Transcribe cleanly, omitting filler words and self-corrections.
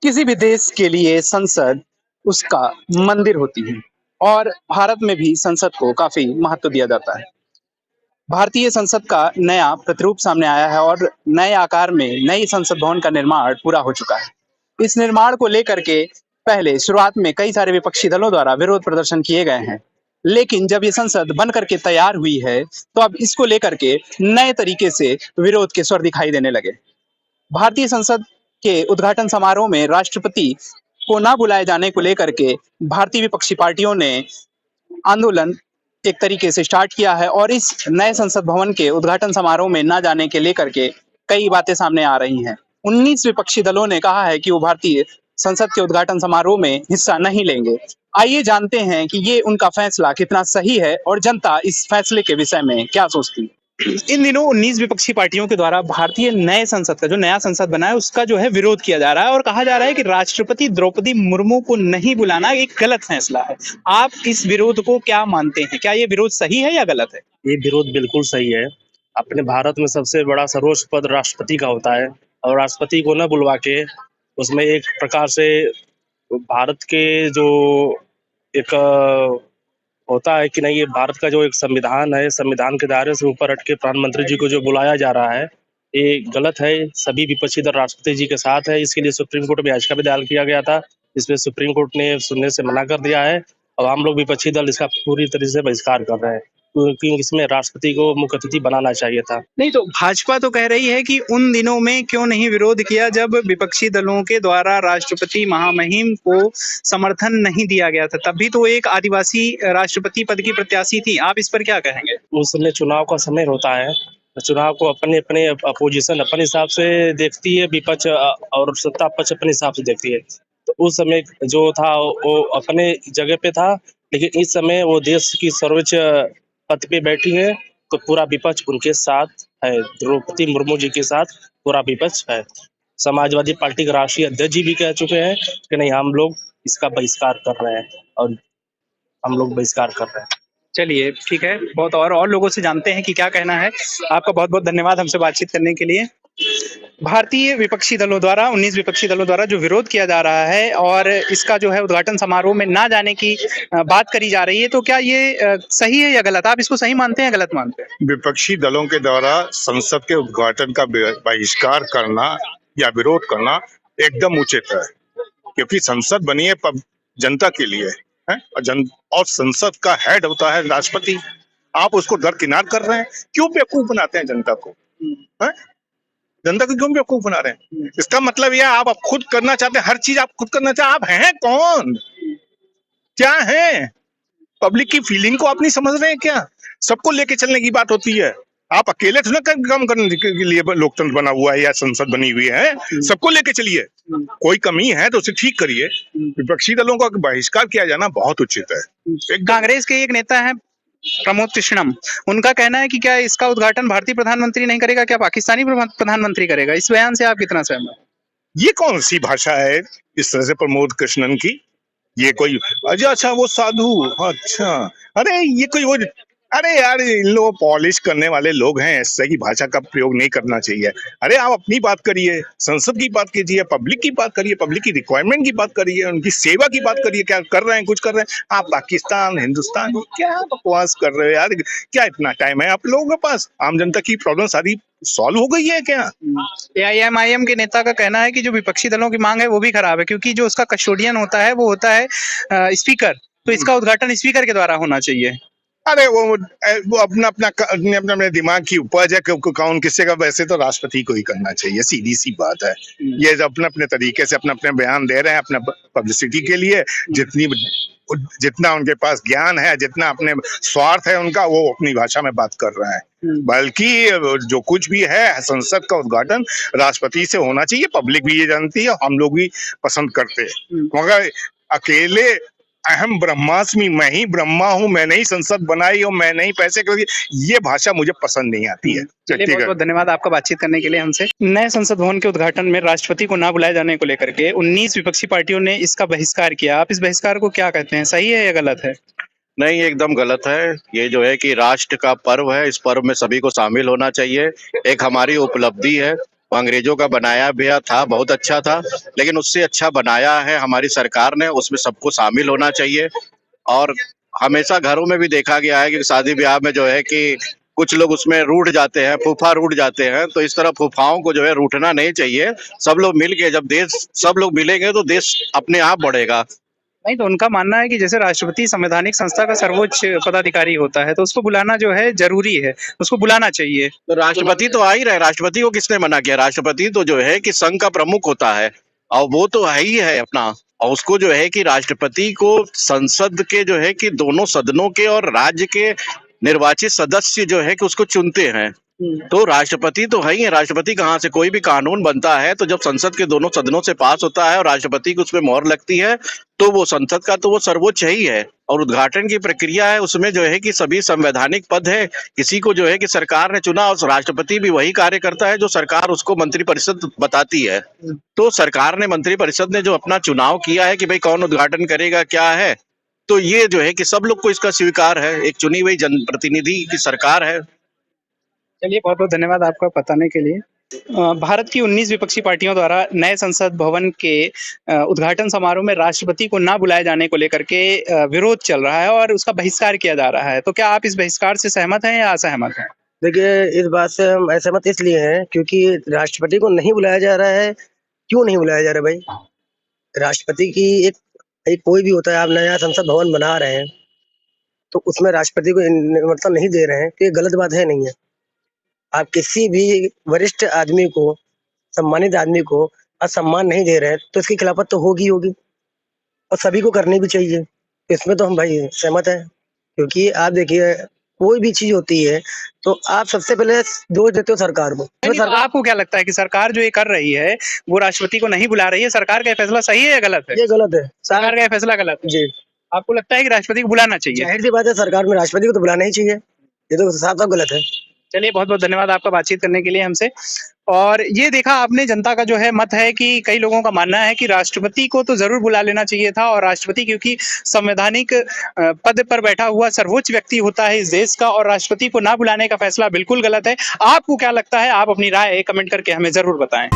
किसी भी देश के लिए संसद उसका मंदिर होती है और भारत में भी संसद को काफी महत्व दिया जाता है। भारतीय संसद का नया प्रतिरूप सामने आया है और नए आकार में नई संसद भवन का निर्माण पूरा हो चुका है। इस निर्माण को लेकर के पहले शुरुआत में कई सारे विपक्षी दलों द्वारा विरोध प्रदर्शन किए गए हैं। लेकिन जब ये संसद बन करके तैयार हुई है, तो अब इसको लेकर के नए तरीके से विरोध के स्वर दिखाई देने लगे। भारतीय संसद के उद्घाटन समारोह में राष्ट्रपति को ना बुलाए जाने को लेकर के भारतीय विपक्षी पार्टियों ने आंदोलन एक तरीके से स्टार्ट किया है और इस नए संसद भवन के उद्घाटन समारोह में ना जाने के लेकर के कई बातें सामने आ रही हैं। 19 विपक्षी दलों ने कहा है कि वो भारतीय संसद के उद्घाटन समारोह में हिस्सा नहीं लेंगे। आइए जानते हैं कि ये उनका फैसला कितना सही है और जनता इस फैसले के विषय में क्या सोचती है। इन दिनों 19 विपक्षी पार्टियों के द्वारा भारतीय नए संसद का जो नया संसद बना है उसका जो है विरोध किया जा रहा है और कहा जा रहा है कि राष्ट्रपति द्रौपदी मुर्मू को नहीं बुलाना एक गलत फैसला है। आप इस विरोध को क्या मानते हैं? क्या ये विरोध सही है या गलत है? ये विरोध बिल्कुल सही है। अपने भारत में सबसे बड़ा सर्वोच्च पद राष्ट्रपति का होता है और राष्ट्रपति को न बुलवा के उसमें एक प्रकार से भारत के जो एक होता है कि नहीं, ये भारत का जो एक संविधान है, संविधान के दायरे से ऊपर हट के प्रधानमंत्री जी को जो बुलाया जा रहा है, ये गलत है। सभी विपक्षी दल राष्ट्रपति जी के साथ है। इसके लिए सुप्रीम कोर्ट में याचिका भी दायर किया गया था, इसमें सुप्रीम कोर्ट ने सुनने से मना कर दिया है और हम लोग विपक्षी दल इसका पूरी तरह से बहिष्कार कर रहे हैं, क्योंकि इसमें राष्ट्रपति को मुख्य अतिथि बनाना चाहिए था। नहीं, तो भाजपा तो कह रही है कि उन दिनों में क्यों नहीं विरोध किया जब विपक्षी दलों के द्वारा राष्ट्रपति महामहिम को समर्थन नहीं दिया गया था, तब भी तो एक आदिवासी राष्ट्रपति पद की प्रत्याशी थी। आप इस पर क्या कहेंगे? उस समय चुनाव का समय होता है, चुनाव को अपने अपने अपोजिशन अपने हिसाब से देखती है, विपक्ष और सत्ता पक्ष अपने हिसाब से देखती है। तो उस समय जो था वो अपने जगह पे था, लेकिन इस समय वो देश की सर्वोच्च पद पे बैठी है, तो पूरा विपक्ष उनके साथ है। द्रौपदी मुर्मू जी के साथ पूरा विपक्ष है। समाजवादी पार्टी के राष्ट्रीय अध्यक्ष जी भी कह चुके हैं कि नहीं, हम लोग इसका बहिष्कार कर रहे हैं और हम लोग बहिष्कार कर रहे हैं। चलिए, ठीक है। बहुत और लोगों से जानते हैं कि क्या कहना है। आपका बहुत बहुत धन्यवाद हमसे बातचीत करने के लिए। भारतीय विपक्षी दलों द्वारा 19 विपक्षी दलों द्वारा जो विरोध किया जा रहा है और इसका जो है उद्घाटन समारोह में ना जाने की बात करी जा रही है, तो क्या ये सही है या गलत? आप इसको सही मानते हैं या गलत मानते हैं? विपक्षी दलों के द्वारा संसद के उद्घाटन का बहिष्कार करना या विरोध करना एकदम उचित है, क्योंकि संसद बनी है जनता के लिए है और संसद का हेड होता है राष्ट्रपति। आप उसको दरकिनार कर रहे हैं, क्यों बेवकूफ बनाते हैं जनता को? है जनता को क्यों बेवकूफ बना रहे हैं? इसका मतलब यह आप खुद करना चाहते हैं, हर चीज आप खुद करना चाहते हैं। आप हैं कौन? क्या हैं? पब्लिक की फीलिंग को आप नहीं समझ रहे हैं क्या? सबको लेके चलने की बात होती है। आप अकेले थोड़ा काम करने के लिए लोकतंत्र बना हुआ है या संसद बनी हुई है। सबको लेके चलिए, कोई कमी है तो उसे ठीक करिए। विपक्षी दलों का बहिष्कार किया जाना बहुत उचित है। कांग्रेस के एक नेता है प्रमोद कृष्णम, उनका कहना है कि क्या इसका उद्घाटन भारतीय प्रधानमंत्री नहीं करेगा, क्या पाकिस्तानी प्रधानमंत्री करेगा? इस बयान से आप कितना सहमत? ये कौन सी भाषा है इस तरह से प्रमोद कृष्णन की? ये कोई अच्छा वो साधु, अच्छा, अरे ये कोई वो, अरे यार इन लोग पॉलिश करने वाले लोग हैं, ऐसे की भाषा का प्रयोग नहीं करना चाहिए। अरे आप अपनी बात करिए, संसद की बात कीजिए, पब्लिक की बात करिए, पब्लिक की रिक्वायरमेंट की बात करिए, उनकी सेवा की बात करिए। क्या कर रहे हैं? कुछ कर रहे हैं? आप पाकिस्तान हिंदुस्तान क्या बकवास कर रहे हो यार? क्या इतना टाइम है आप लोगों के पास? आम जनता की प्रॉब्लम सारी सॉल्व हो गई है क्या? एआईएमआईएम के नेता का कहना है कि जो विपक्षी दलों की मांग है वो भी खराब है, क्योंकि जो उसका कस्टोडियन होता है वो होता है स्पीकर, तो इसका उद्घाटन स्पीकर के द्वारा होना चाहिए। अरे वो अपना अपना अपने दिमाग की उपज है, कौन किससे का? वैसे तो राष्ट्रपति को ही करना चाहिए, सीधी सी बात है। ये अपने अपने तरीके से अपने अपने बयान दे रहे हैं अपने पब्लिसिटी के लिए। जितना उनके पास ज्ञान है, जितना अपने स्वार्थ है उनका, वो अपनी भाषा में बात कर रहे हैं। बल्कि जो कुछ भी है, संसद का उद्घाटन राष्ट्रपति से होना चाहिए। पब्लिक भी ये जानती है, हम लोग भी पसंद करते हैं। मगर अकेले अहम ब्रह्मास्मि, मैं ही ब्रह्मा हूँ, मैंने ही संसद बनाई और मैंने ही पैसे कर दिए, ये भाषा मुझे पसंद नहीं आती है। चलिए, बहुत बहुत धन्यवाद आपका बातचीत करने के लिए हमसे। नए संसद भवन के उद्घाटन में राष्ट्रपति को ना बुलाए जाने को लेकर के 19 विपक्षी पार्टियों ने इसका बहिष्कार किया। आप इस बहिष्कार को क्या कहते हैं? सही है या गलत है? नहीं, एकदम गलत है। ये जो है कि राष्ट्र का पर्व है, इस पर्व में सभी को शामिल होना चाहिए। एक हमारी उपलब्धि है अंग्रेजों का बनाया भी था, बहुत अच्छा था, लेकिन उससे अच्छा बनाया है हमारी सरकार ने। उसमें सबको शामिल होना चाहिए। और हमेशा घरों में भी देखा गया है कि शादी ब्याह में जो है कि कुछ लोग उसमें रूठ जाते हैं, फूफा रूठ जाते हैं। तो इस तरह फूफाओं को जो है रूठना नहीं चाहिए। सब लोग मिल के, जब देश सब लोग मिलेंगे तो देश अपने आप बढ़ेगा। नहीं, तो उनका मानना है कि जैसे राष्ट्रपति संवैधानिक संस्था का सर्वोच्च पदाधिकारी होता है, तो उसको बुलाना जो है जरूरी है, उसको बुलाना चाहिए। तो राष्ट्रपति तो आ ही रहे, राष्ट्रपति को किसने मना किया? राष्ट्रपति तो जो है कि संघ का प्रमुख होता है, और वो तो है ही है अपना। और उसको जो है कि राष्ट्रपति को संसद के जो है कि दोनों सदनों के और राज्य के निर्वाचित सदस्य जो है कि उसको चुनते हैं। तो राष्ट्रपति तो है ही है। राष्ट्रपति कहाँ से? कोई भी कानून बनता है तो जब संसद के दोनों सदनों से पास होता है और राष्ट्रपति की उसमें मोहर लगती है, तो वो संसद का तो वो सर्वोच्च ही है। और उद्घाटन की प्रक्रिया है, उसमें जो है कि सभी संवैधानिक पद है, किसी को जो है कि सरकार ने चुना, और राष्ट्रपति भी वही कार्य करता है जो सरकार उसको मंत्रिपरिषद बताती है। तो सरकार ने, मंत्रिपरिषद ने जो अपना चुनाव किया है कि भाई कौन उद्घाटन करेगा, क्या है, तो ये जो है कि सब लोग को इसका स्वीकार है। एक चुनी हुई जनप्रतिनिधि की सरकार है। चलिए, बहुत बहुत धन्यवाद आपका बताने के लिए। भारत की 19 विपक्षी पार्टियों द्वारा नए संसद भवन के उद्घाटन समारोह में राष्ट्रपति को ना बुलाए जाने को लेकर के विरोध चल रहा है और उसका बहिष्कार किया जा रहा है। तो क्या आप इस बहिष्कार से सहमत हैं या असहमत हैं? देखिए, इस बात से हम असहमत इसलिए हैं क्योंकि राष्ट्रपति को नहीं बुलाया जा रहा है। क्यों नहीं बुलाया जा रहा भाई? राष्ट्रपति की एक कोई भी होता है, आप नया संसद भवन बना रहे हैं तो उसमें राष्ट्रपति को निमंत्रण नहीं दे रहे हैं, तो ये गलत बात है नहीं है। आप किसी भी वरिष्ठ आदमी को, सम्मानित आदमी को असम्मान नहीं दे रहे हैं तो इसकी खिलाफत तो होगी होगी, और सभी को करनी भी चाहिए। इसमें तो हम भाई सहमत हैं, क्योंकि आप देखिए कोई भी चीज होती है तो आप सबसे पहले दोष देते हो सरकार को। नहीं, तो आपको क्या लगता है कि सरकार जो ये कर रही है वो राष्ट्रपति को नहीं बुला रही है, सरकार का ये फैसला सही है या गलत है? ये गलत है। सरकार का ये फैसला गलत है। जी, आपको लगता है कि राष्ट्रपति को बुलाना चाहिए? जाहिर सी बात है, सरकार में राष्ट्रपति को तो बुलाना ही चाहिए। ये तो साफ साफ गलत है। चलिए, बहुत बहुत धन्यवाद आपका बातचीत करने के लिए हमसे। और ये देखा आपने, जनता का जो है मत है कि कई लोगों का मानना है कि राष्ट्रपति को तो जरूर बुला लेना चाहिए था, और राष्ट्रपति क्योंकि संवैधानिक पद पर बैठा हुआ सर्वोच्च व्यक्ति होता है इस देश का, और राष्ट्रपति को ना बुलाने का फैसला बिल्कुल गलत है। आपको क्या लगता है? आप अपनी राय कमेंट करके हमें जरूर बताएं।